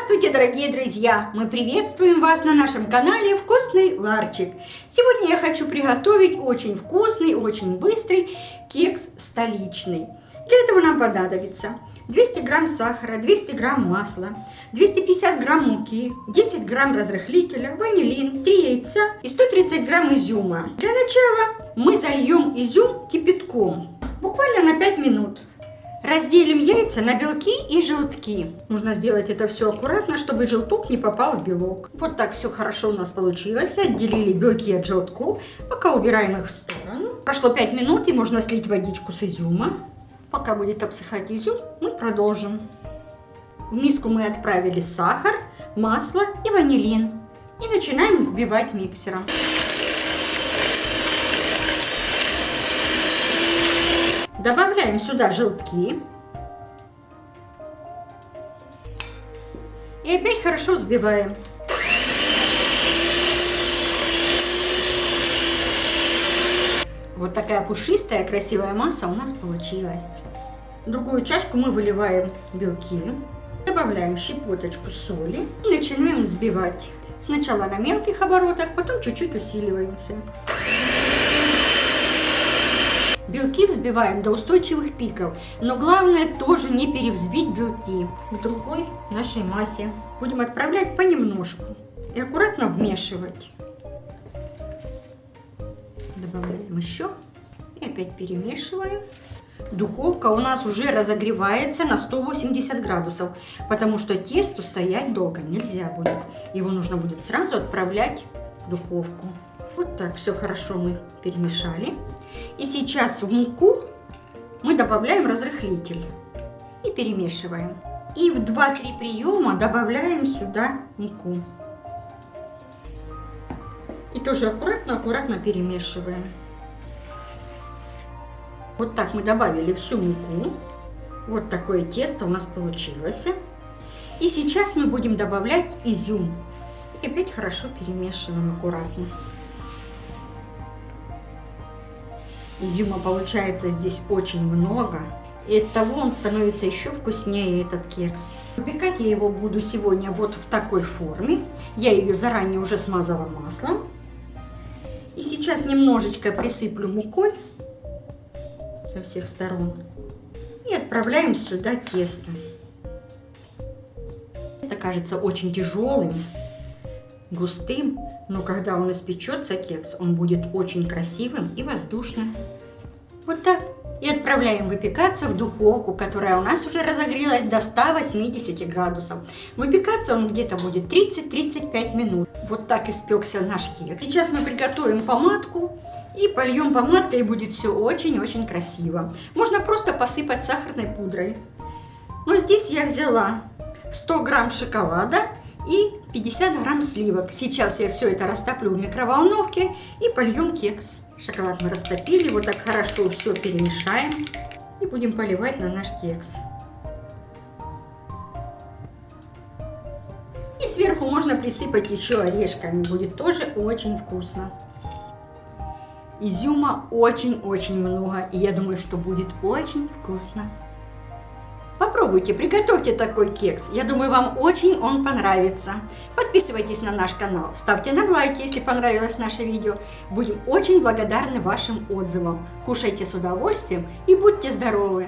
Здравствуйте, дорогие друзья! Мы приветствуем вас на нашем канале Вкусный Ларчик. Сегодня я хочу приготовить очень вкусный, очень быстрый кекс столичный. Для этого нам понадобится 200 грамм сахара, 200 грамм масла, 250 грамм муки, 10 грамм разрыхлителя, ванилин, 3 яйца и 130 грамм изюма. Для начала мы зальем изюм кипятком, буквально на 5 минут. Разделим яйца на белки и желтки. Нужно сделать это все аккуратно, чтобы желток не попал в белок. Вот так все хорошо у нас получилось. Отделили белки от желтков. Пока убираем их в сторону. Прошло 5 минут и можно слить водичку с изюма. Пока будет обсыхать изюм, мы продолжим. В миску мы отправили сахар, масло и ванилин. И начинаем взбивать миксером. Добавляем сюда желтки. И опять хорошо взбиваем. Вот такая пушистая, красивая масса у нас получилась. В другую чашку мы выливаем белки. Добавляем щепоточку соли. И начинаем взбивать. Сначала на мелких оборотах, потом чуть-чуть усиливаемся. Белки взбиваем до устойчивых пиков, но главное тоже не перевзбить белки в другой нашей массе. Будем отправлять понемножку и аккуратно вмешивать. Добавляем еще и опять перемешиваем. Духовка у нас уже разогревается на 180 градусов, потому что тесту стоять долго нельзя будет. Его нужно будет сразу отправлять в духовку. Вот так все хорошо мы перемешали. И сейчас в муку мы добавляем разрыхлитель и перемешиваем. И в 2-3 приема добавляем сюда муку. И тоже аккуратно перемешиваем. Вот так мы добавили всю муку. Вот такое тесто у нас получилось. И сейчас мы будем добавлять изюм. И опять хорошо перемешиваем аккуратно. Изюма получается здесь очень много, и оттого он становится еще вкуснее, этот кекс. Выпекать я его буду сегодня вот в такой форме. Я ее заранее уже смазала маслом. И сейчас немножечко присыплю мукой со всех сторон. И отправляем сюда тесто. Это кажется очень тяжелым, густым, но когда он испечется, кекс, он будет очень красивым и воздушным. Вот так. И отправляем выпекаться в духовку, которая у нас уже разогрелась до 180 градусов. Выпекаться он где-то будет 30-35 минут. Вот так испекся наш кекс. Сейчас мы приготовим помадку и польем помадкой, и будет все очень-очень красиво. Можно просто посыпать сахарной пудрой. Но здесь я взяла 100 грамм шоколада и 50 грамм сливок. Сейчас я все это растоплю в микроволновке и польем кекс. Шоколад мы растопили, вот так хорошо все перемешаем и будем поливать на наш кекс. И сверху можно присыпать еще орешками, будет тоже очень вкусно. Изюма очень-очень много, и я думаю, что будет очень вкусно. Попробуйте, приготовьте такой кекс. Я думаю, вам очень он понравится. Подписывайтесь на наш канал, ставьте нам лайки, если понравилось наше видео. Будем очень благодарны вашим отзывам. Кушайте с удовольствием и будьте здоровы!